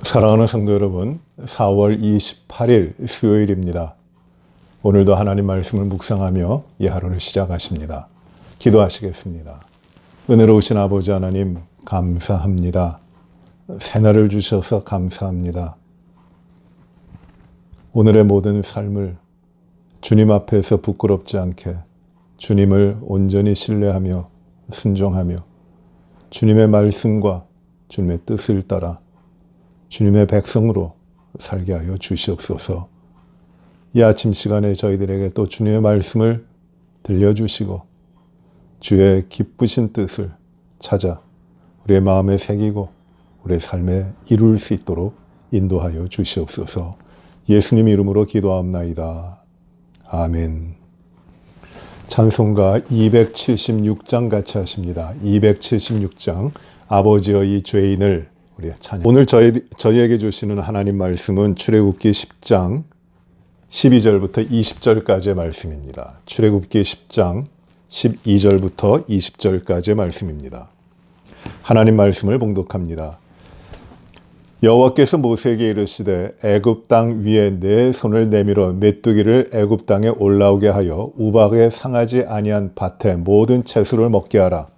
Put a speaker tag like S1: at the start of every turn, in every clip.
S1: 사랑하는 성도 여러분, 4월 28일 수요일입니다. 오늘도 하나님 말씀을 묵상하며 이 하루를 시작하십니다. 기도하시겠습니다. 은혜로우신 아버지 하나님 감사합니다. 새날을 주셔서 감사합니다. 오늘의 모든 삶을 주님 앞에서 부끄럽지 않게 주님을 온전히 신뢰하며 순종하며 주님의 말씀과 주님의 뜻을 따라 주님의 백성으로 살게 하여 주시옵소서. 이 아침 시간에 저희들에게 또 주님의 말씀을 들려주시고 주의 기쁘신 뜻을 찾아 우리의 마음에 새기고 우리의 삶에 이룰 수 있도록 인도하여 주시옵소서. 예수님 이름으로 기도하옵나이다. 아멘. 찬송가 276장 같이 하십니다. 276장 아버지의 이 죄인을 우리 찬양. 오늘 저희에게 주시는 하나님 말씀은 출애굽기 10장 12절부터 20절까지의 말씀입니다. 출애굽기 10장 12절부터 20절까지의 말씀입니다. 하나님 말씀을 봉독합니다. 여호와께서 모세에게 이르시되 애굽 땅 위에 내 손을 내밀어 메뚜기를 애굽 땅에 올라오게 하여 우박에 상하지 아니한 밭의 모든 채소를 먹게 하라.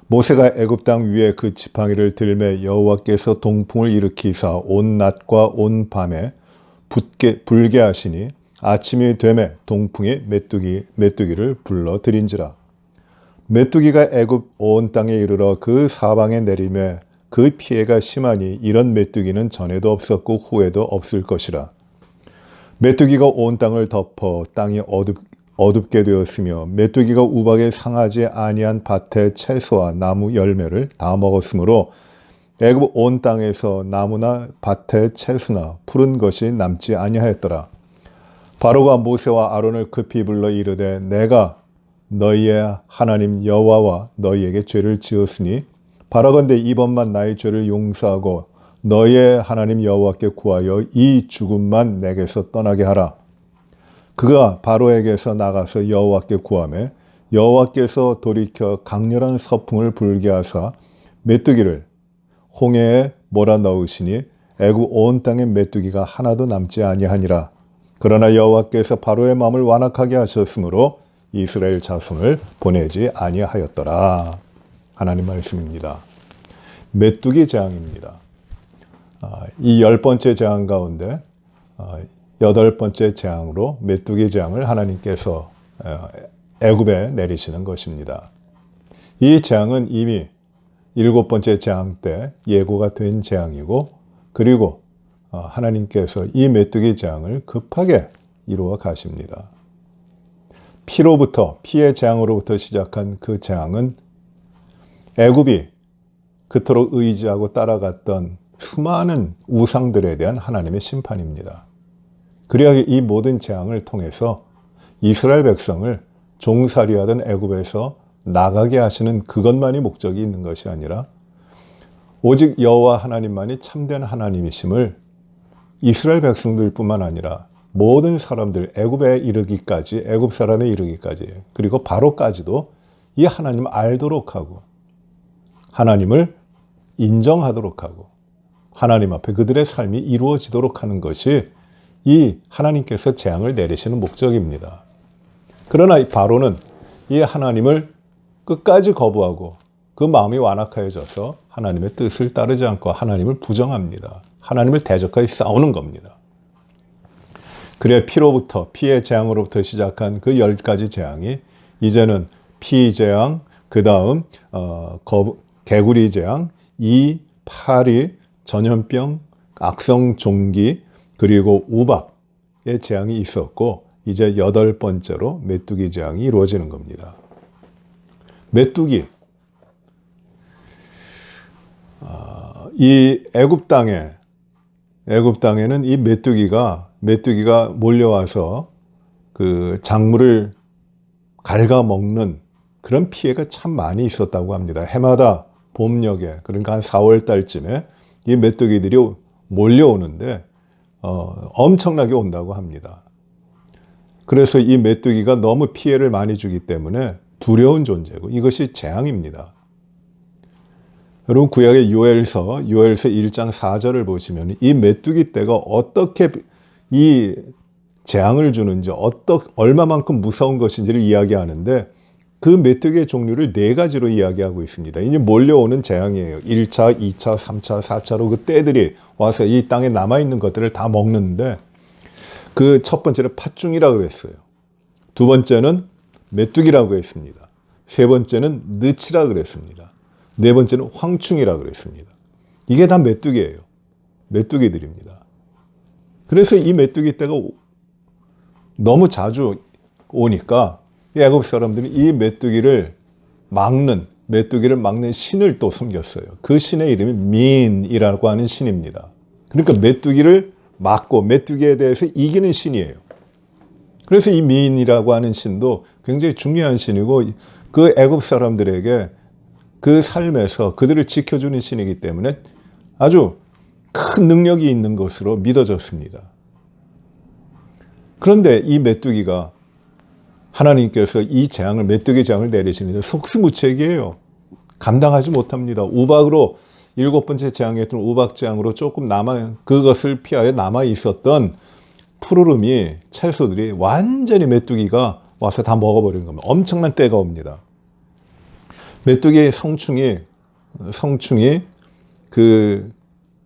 S1: 모세가 애굽 땅 위에 그 지팡이를 들매 여호와께서 동풍을 일으키사 온 낮과 온 밤에 불게 하시니 아침이 되매 동풍이 메뚜기를 불러들인지라. 메뚜기가 애굽 온 땅에 이르러 그 사방에 내리매 그 피해가 심하니 이런 메뚜기는 전에도 없었고 후에도 없을 것이라. 메뚜기가 온 땅을 덮어 땅이 어둡게 되었으며 메뚜기가 우박에 상하지 아니한 밭의 채소와 나무 열매를 다 먹었으므로 애굽 온 땅에서 나무나 밭의 채소나 푸른 것이 남지 아니하였더라. 바로가 모세와 아론을 급히 불러 이르되 내가 너희의 하나님 여호와와 너희에게 죄를 지었으니 바라건대 이번만 나의 죄를 용서하고 너희의 하나님 여호와께 구하여 이 죽음만 내게서 떠나게 하라. 그가 바로에게서 나가서 여호와께 구하매 여호와께서 돌이켜 강렬한 서풍을 불게 하사 메뚜기를 홍해에 몰아넣으시니 애굽 온 땅에 메뚜기가 하나도 남지 아니하니라. 그러나 여호와께서 바로의 마음을 완악하게 하셨으므로 이스라엘 자손을 보내지 아니하였더라. 하나님 말씀입니다. 메뚜기 재앙입니다. 이 10번째 재앙 가운데 8번째 재앙으로 메뚜기 재앙을 하나님께서 애굽에 내리시는 것입니다. 이 재앙은 이미 7번째 재앙 때 예고가 된 재앙이고 그리고 하나님께서 이 메뚜기 재앙을 급하게 이루어 가십니다. 피의 재앙으로부터 시작한 그 재앙은 애굽이 그토록 의지하고 따라갔던 수많은 우상들에 대한 하나님의 심판입니다. 그래야 이 모든 재앙을 통해서 이스라엘 백성을 종살이하던 애굽에서 나가게 하시는 그것만이 목적이 있는 것이 아니라 오직 여호와 하나님만이 참된 하나님이심을 이스라엘 백성들뿐만 아니라 모든 사람들 애굽에 이르기까지 애굽 사람에 이르기까지 그리고 바로까지도 이 하나님을 알도록 하고 하나님을 인정하도록 하고 하나님 앞에 그들의 삶이 이루어지도록 하는 것이 이 하나님께서 재앙을 내리시는 목적입니다. 그러나 이 바로는 이 하나님을 끝까지 거부하고 그 마음이 완악해져서 하나님의 뜻을 따르지 않고 하나님을 부정합니다. 하나님을 대적하여 싸우는 겁니다. 그래 피의 재앙으로부터 시작한 그 10가지 재앙이 이제는 피 재앙, 그 다음 개구리 재앙, 파리, 전염병, 악성 종기, 그리고 우박의 재앙이 있었고 이제 8번째로 메뚜기 재앙이 이루어지는 겁니다. 메뚜기, 이 애굽 땅에는 이 메뚜기가 몰려와서 그 작물을 갉아먹는 그런 피해가 참 많이 있었다고 합니다. 해마다 봄녘에 그러니까 한 4월 달쯤에 이 메뚜기들이 몰려오는데 엄청나게 온다고 합니다. 그래서 이 메뚜기가 너무 피해를 많이 주기 때문에 두려운 존재고 이것이 재앙입니다. 여러분 구약의 요엘서 1장 4절을 보시면 이 메뚜기 떼가 어떻게 이 재앙을 주는지 얼마만큼 무서운 것인지를 이야기하는데 그 메뚜기의 종류를 4가지로 이야기하고 있습니다. 이제 몰려오는 재앙이에요. 1차, 2차, 3차, 4차로 그 떼들이 와서 이 땅에 남아있는 것들을 다 먹는데 그 첫 번째는 팥중이라고 했어요. 두 번째는 메뚜기라고 했습니다. 세 번째는 느치라고 그랬습니다. 네 번째는 황충이라고 그랬습니다. 이게 다 메뚜기예요. 메뚜기들입니다. 그래서 이 메뚜기 떼가 너무 자주 오니까 애굽 사람들이 이 메뚜기를 막는 신을 또 섬겼어요. 그 신의 이름이 민이라고 하는 신입니다. 그러니까 메뚜기를 막고 메뚜기에 대해서 이기는 신이에요. 그래서 이 민이라고 하는 신도 굉장히 중요한 신이고 그 애굽 사람들에게 그 삶에서 그들을 지켜주는 신이기 때문에 아주 큰 능력이 있는 것으로 믿어졌습니다. 그런데 이 메뚜기가 하나님께서 이 재앙을 메뚜기 재앙을 내리시는데 속수무책이에요. 감당하지 못합니다. 우박으로 7번째 재앙이었던 우박 재앙으로 조금 그것을 피하여 남아 있었던 푸르름이 채소들이 완전히 메뚜기가 와서 다 먹어버린 겁니다. 엄청난 때가 옵니다. 메뚜기 성충이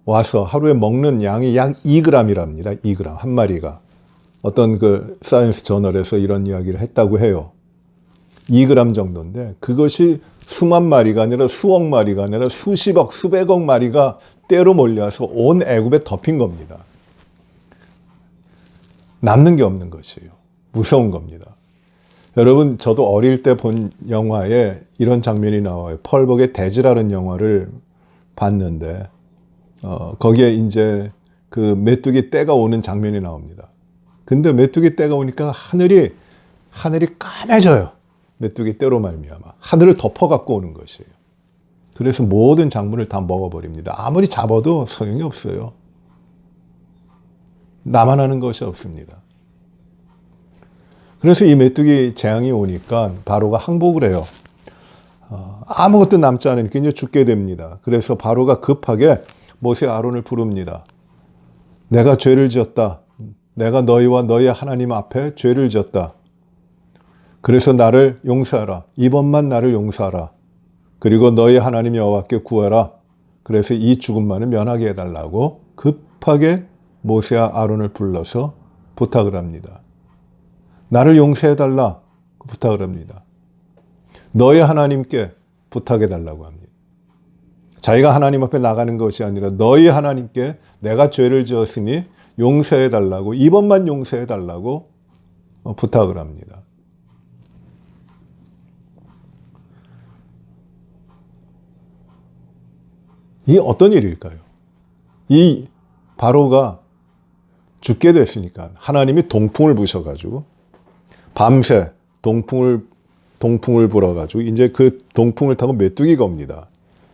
S1: 와서 하루에 먹는 양이 약 2g이랍니다. 2g 한 마리가. 어떤 그 사이언스 저널에서 이런 이야기를 했다고 해요. 2g 정도인데 그것이 수만 마리가 아니라 수억 마리가 아니라 수십억, 수백억 마리가 때로 몰려서 온 애굽에 덮인 겁니다. 남는 게 없는 것이에요. 무서운 겁니다. 여러분, 저도 어릴 때 본 영화에 이런 장면이 나와요. 펄벅의 대지라는 영화를 봤는데 거기에 이제 그 메뚜기 떼가 오는 장면이 나옵니다. 근데 메뚜기 떼가 오니까 하늘이 까매져요. 메뚜기 떼로 말미암아 하늘을 덮어갖고 오는 것이에요. 그래서 모든 작물을 다 먹어버립니다. 아무리 잡아도 소용이 없어요. 남아나는 것이 없습니다. 그래서 이 메뚜기 재앙이 오니까 바로가 항복을 해요. 아무것도 남지 않으니까 이제 죽게 됩니다. 그래서 바로가 급하게 모세 아론을 부릅니다. 내가 죄를 지었다. 내가 너희와 너희 하나님 앞에 죄를 지었다. 그래서 나를 용서하라. 이번만 나를 용서하라. 그리고 너희 하나님 여호와께 구하라. 그래서 이 죽음만을 면하게 해달라고 급하게 모세와 아론을 불러서 부탁을 합니다. 나를 용서해달라 부탁을 합니다. 너희 하나님께 부탁해달라고 합니다. 자기가 하나님 앞에 나가는 것이 아니라 너희 하나님께 내가 죄를 지었으니 용서해달라고, 이번만 용서해달라고 부탁을 합니다. 이게 어떤 일일까요? 이 바로가 죽게 됐으니까 하나님이 동풍을 부셔가지고 밤새 동풍을 불어가지고 이제 그 동풍을 타고 메뚜기가 옵니다.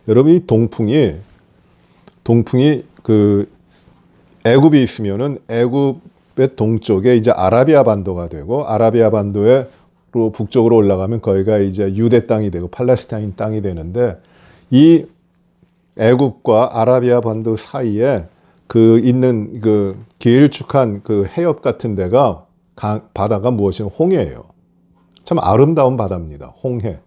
S1: 여러분, 이 동풍이 그 애굽이 있으면은 애굽의 동쪽에 이제 아라비아 반도가 되고 아라비아 반도로 북쪽으로 올라가면 거기가 이제 유대 땅이 되고 팔레스타인 땅이 되는데 이 애굽과 아라비아 반도 사이에 그 있는 그 길쭉한 그 해협 같은 데가 바다가 무엇이냐? 홍해예요. 참 아름다운 바다입니다. 홍해.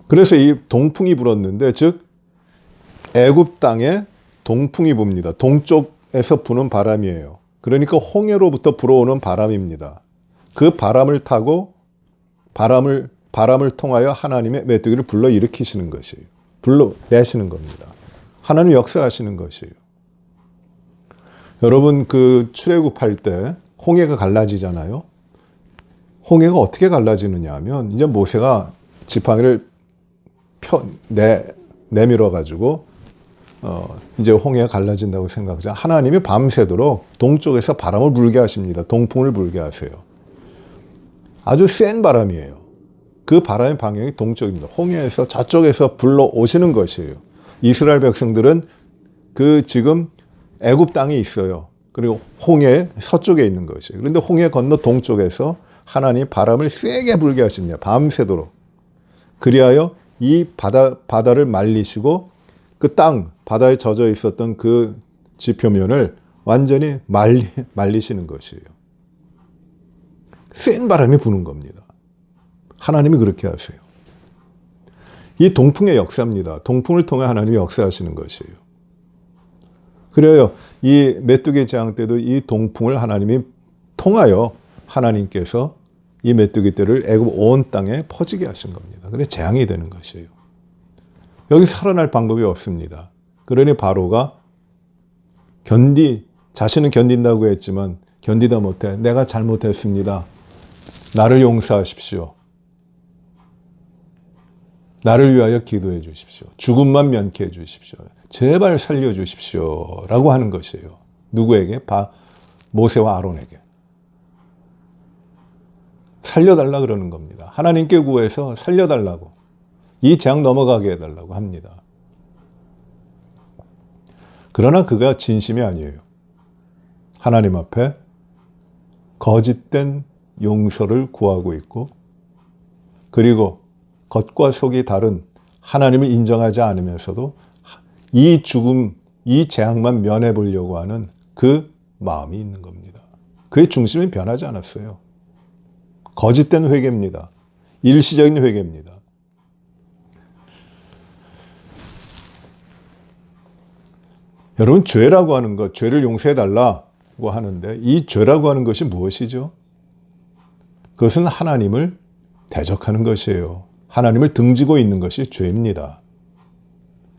S1: 그래서 이 동풍이 불었는데, 즉 애굽 땅에 동풍이 붑니다. 동쪽에서 부는 바람이에요. 그러니까 홍해로부터 불어오는 바람입니다. 그 바람을 타고 바람을 통하여 하나님의 메뚜기를 불러 일으키시는 것이에요. 불러내시는 겁니다. 하나님 역사하시는 것이에요. 여러분, 그 출애굽할 때 홍해가 갈라지잖아요. 홍해가 어떻게 갈라지느냐 하면 이제 모세가 지팡이를 내밀어 가지고 이제 홍해가 갈라진다고 생각하자 하나님이 밤새도록 동쪽에서 바람을 불게 하십니다. 동풍을 불게 하세요. 아주 센 바람이에요. 그 바람의 방향이 동쪽입니다. 홍해에서 저쪽에서 불러오시는 것이에요. 이스라엘 백성들은 그 지금 애굽 땅에 있어요. 그리고 홍해 서쪽에 있는 것이에요. 그런데 홍해 건너 동쪽에서 하나님 바람을 세게 불게 하십니다. 밤새도록. 그리하여 이 바다를 말리시고 그 바다에 젖어 있었던 그 지표면을 완전히 말리시는 것이에요. 센 바람이 부는 겁니다. 하나님이 그렇게 하세요. 이 동풍의 역사입니다. 동풍을 통해 하나님이 역사하시는 것이에요. 그래요. 이 메뚜기 재앙 때도 이 동풍을 하나님이 통하여 하나님께서 이 메뚜기 떼를 애굽 온 땅에 퍼지게 하신 겁니다. 그래서 재앙이 되는 것이에요. 여기 살아날 방법이 없습니다. 그러니 바로가 자신은 견딘다고 했지만 견디다 못해 내가 잘못했습니다. 나를 용서하십시오. 나를 위하여 기도해 주십시오. 죽음만 면케해 주십시오. 제발 살려주십시오. 라고 하는 것이에요. 누구에게? 모세와 아론에게. 살려달라 그러는 겁니다. 하나님께 구해서 살려달라고. 이 재앙 넘어가게 해달라고 합니다. 그러나 그가 진심이 아니에요. 하나님 앞에 거짓된 용서를 구하고 있고, 그리고 겉과 속이 다른 하나님을 인정하지 않으면서도 이 죽음, 이 재앙만 면해 보려고 하는 그 마음이 있는 겁니다. 그의 중심이 변하지 않았어요. 거짓된 회개입니다. 일시적인 회개입니다. 여러분, 죄라고 하는 것, 죄를 용서해 달라고 하는데 이 죄라고 하는 것이 무엇이죠? 그것은 하나님을 대적하는 것이에요. 하나님을 등지고 있는 것이 죄입니다.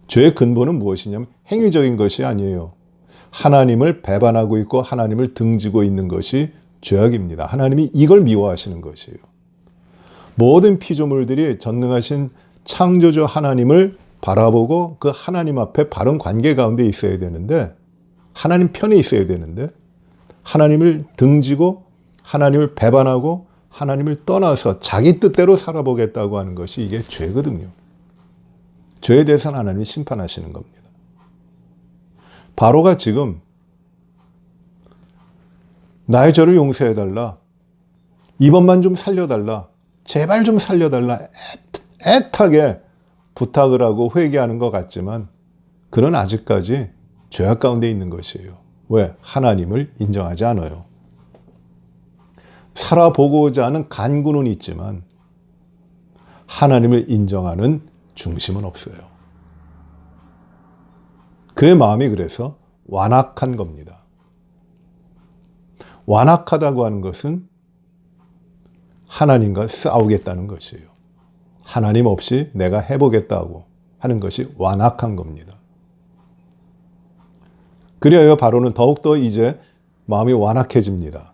S1: 죄의 근본은 무엇이냐면 행위적인 것이 아니에요. 하나님을 배반하고 있고 하나님을 등지고 있는 것이 죄악입니다. 하나님이 이걸 미워하시는 것이에요. 모든 피조물들이 전능하신 창조주 하나님을 바라보고 그 하나님 앞에 바른 관계 가운데 있어야 되는데, 하나님 편에 있어야 되는데, 하나님을 등지고 하나님을 배반하고 하나님을 떠나서 자기 뜻대로 살아보겠다고 하는 것이 이게 죄거든요. 죄에 대해서는 하나님이 심판하시는 겁니다. 바로가 지금 나의 죄를 용서해달라, 이번만 좀 살려달라, 제발 좀 살려달라 애타게 부탁을 하고 회개하는 것 같지만 그는 아직까지 죄악 가운데 있는 것이에요. 왜? 하나님을 인정하지 않아요. 살아보고자 하는 간구는 있지만 하나님을 인정하는 중심은 없어요. 그의 마음이 그래서 완악한 겁니다. 완악하다고 하는 것은 하나님과 싸우겠다는 것이에요. 하나님 없이 내가 해보겠다고 하는 것이 완악한 겁니다. 그리하여 바로는 더욱더 이제 마음이 완악해집니다.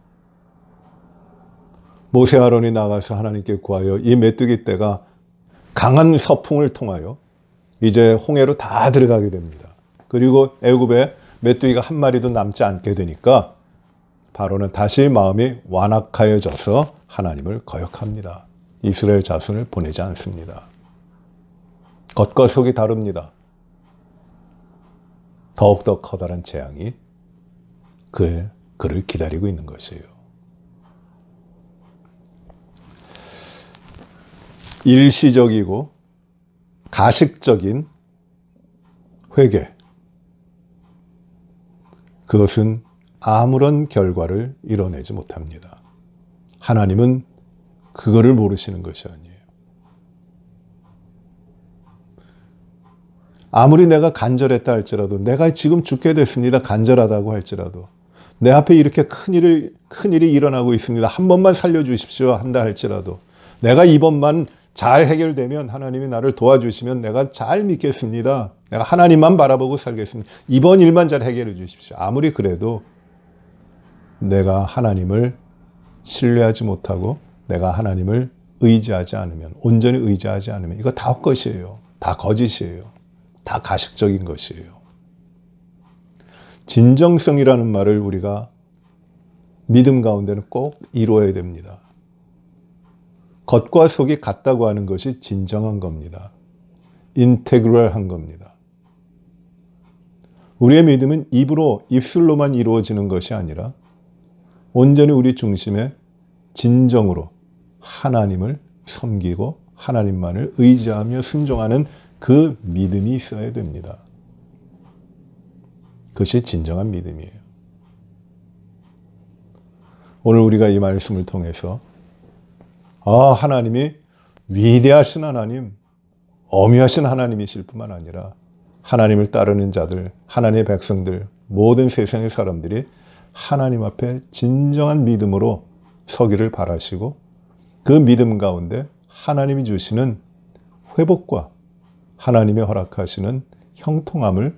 S1: 모세 아론이 나가서 하나님께 구하여 이 메뚜기 떼가 강한 서풍을 통하여 이제 홍해로 다 들어가게 됩니다. 그리고 애굽에 메뚜기가 한 마리도 남지 않게 되니까 바로는 다시 마음이 완악하여져서 하나님을 거역합니다. 이스라엘 자손을 보내지 않습니다. 겉과 속이 다릅니다. 더욱더 커다란 재앙이 그를 기다리고 있는 것이에요. 일시적이고 가식적인 회개, 그것은 아무런 결과를 이뤄내지 못합니다. 하나님은 그거를 모르시는 것이 아니에요. 아무리 내가 간절했다 할지라도, 내가 지금 죽게 됐습니다, 간절하다고 할지라도, 내 앞에 이렇게 큰일이 일어나고 있습니다, 한 번만 살려주십시오 한다 할지라도, 내가 이번만 잘 해결되면 하나님이 나를 도와주시면 내가 잘 믿겠습니다, 내가 하나님만 바라보고 살겠습니다, 이번 일만 잘 해결해 주십시오. 아무리 그래도 내가 하나님을 신뢰하지 못하고 내가 하나님을 의지하지 않으면, 온전히 의지하지 않으면 이거 다 헛것이에요. 다 거짓이에요. 다 가식적인 것이에요. 진정성이라는 말을 우리가 믿음 가운데는 꼭 이루어야 됩니다. 겉과 속이 같다고 하는 것이 진정한 겁니다. 인테그럴한 겁니다. 우리의 믿음은 입술로만 이루어지는 것이 아니라 온전히 우리 중심에 진정으로 하나님을 섬기고 하나님만을 의지하며 순종하는 그 믿음이 있어야 됩니다. 그것이 진정한 믿음이에요. 오늘 우리가 이 말씀을 통해서 하나님이 위대하신 하나님, 어미하신 하나님이실 뿐만 아니라 하나님을 따르는 자들, 하나님의 백성들, 모든 세상의 사람들이 하나님 앞에 진정한 믿음으로 서기를 바라시고 그 믿음 가운데 하나님이 주시는 회복과 하나님의 허락하시는 형통함을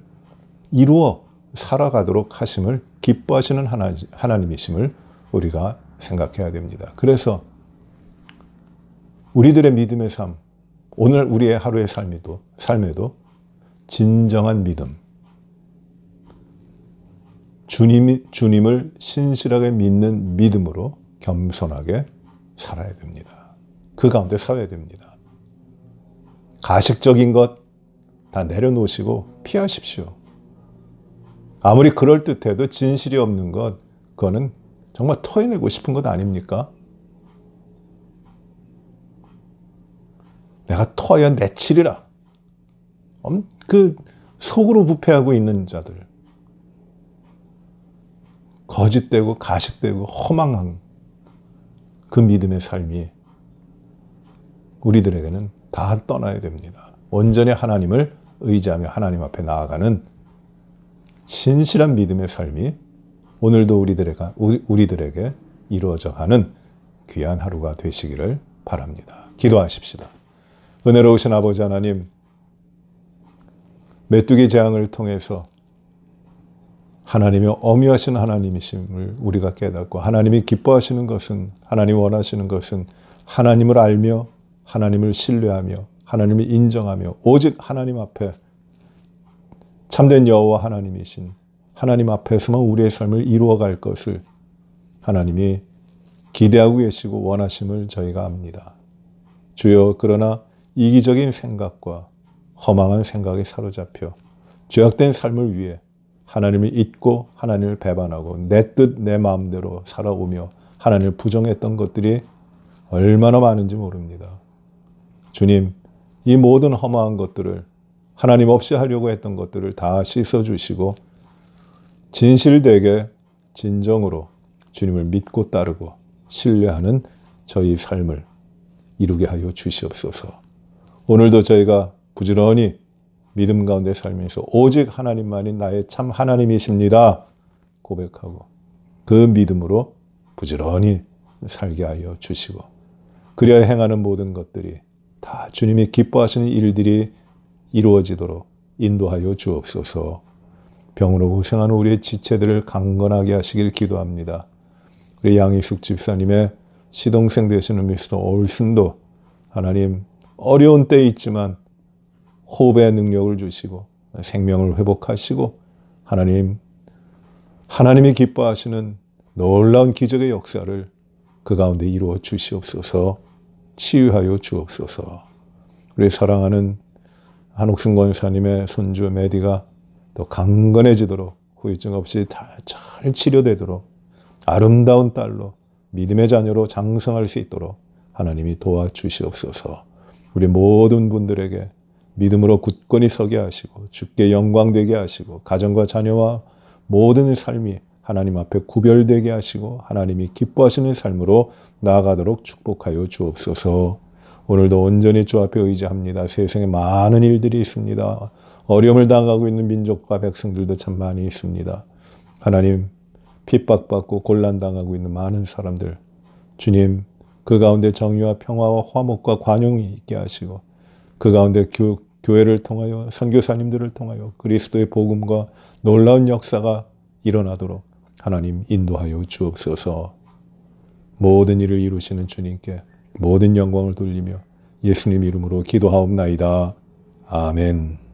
S1: 이루어 살아가도록 하심을 기뻐하시는 하나님이심을 우리가 생각해야 됩니다. 그래서 우리들의 믿음의 삶, 오늘 우리의 하루의 삶에도 진정한 믿음, 주님을 신실하게 믿는 믿음으로 겸손하게 살아야 됩니다. 그 가운데 살아야 됩니다. 가식적인 것 다 내려놓으시고 피하십시오. 아무리 그럴듯해도 진실이 없는 것, 그거는 정말 토해내고 싶은 것 아닙니까? 내가 토하여 내치리라. 그 속으로 부패하고 있는 자들, 거짓되고 가식되고 허망한 그 믿음의 삶이 우리들에게는 다 떠나야 됩니다. 온전히 하나님을 의지하며 하나님 앞에 나아가는 신실한 믿음의 삶이 오늘도 우리들에게 이루어져 가는 귀한 하루가 되시기를 바랍니다. 기도하십시다. 은혜로우신 아버지 하나님, 메뚜기 재앙을 통해서 하나님의 어미하신 하나님이심을 우리가 깨닫고 하나님이 기뻐하시는 것은, 하나님이 원하시는 것은 하나님을 알며 하나님을 신뢰하며 하나님을 인정하며 오직 하나님 앞에 참된 여호와 하나님이신 하나님 앞에서만 우리의 삶을 이루어갈 것을 하나님이 기대하고 계시고 원하심을 저희가 압니다. 주여, 그러나 이기적인 생각과 허망한 생각에 사로잡혀 죄악된 삶을 위해 하나님을 잊고 하나님을 배반하고 내 뜻 내 마음대로 살아오며 하나님을 부정했던 것들이 얼마나 많은지 모릅니다. 주님, 이 모든 허망한 것들을 하나님 없이 하려고 했던 것들을 다 씻어주시고 진실되게 진정으로 주님을 믿고 따르고 신뢰하는 저희 삶을 이루게 하여 주시옵소서. 오늘도 저희가 부지런히 믿음 가운데 살면서 오직 하나님만이 나의 참 하나님이십니다 고백하고 그 믿음으로 부지런히 살게 하여 주시고 그리하여 행하는 모든 것들이 다 주님이 기뻐하시는 일들이 이루어지도록 인도하여 주옵소서. 병으로 고생하는 우리의 지체들을 강건하게 하시길 기도합니다. 우리 양희숙 집사님의 시동생 되시는 미스터 올슨도 하나님 어려운 때에 있지만 호흡의 능력을 주시고 생명을 회복하시고 하나님이 기뻐하시는 놀라운 기적의 역사를 그 가운데 이루어 주시옵소서. 치유하여 주옵소서. 우리 사랑하는 한옥순 권사님의 손주 메디가 더 강건해지도록 후유증 없이 잘 치료되도록 아름다운 딸로 믿음의 자녀로 장성할 수 있도록 하나님이 도와주시옵소서. 우리 모든 분들에게 믿음으로 굳건히 서게 하시고 주께 영광되게 하시고 가정과 자녀와 모든 삶이 하나님 앞에 구별되게 하시고 하나님이 기뻐하시는 삶으로 나아가도록 축복하여 주옵소서. 오늘도 온전히 주 앞에 의지합니다. 세상에 많은 일들이 있습니다. 어려움을 당하고 있는 민족과 백성들도 참 많이 있습니다. 하나님, 핍박받고 곤란당하고 있는 많은 사람들, 주님, 그 가운데 정의와 평화와 화목과 관용이 있게 하시고 그 가운데 교회를 통하여 선교사님들을 통하여 그리스도의 복음과 놀라운 역사가 일어나도록 하나님 인도하여 주옵소서. 모든 일을 이루시는 주님께 모든 영광을 돌리며 예수님 이름으로 기도하옵나이다. 아멘.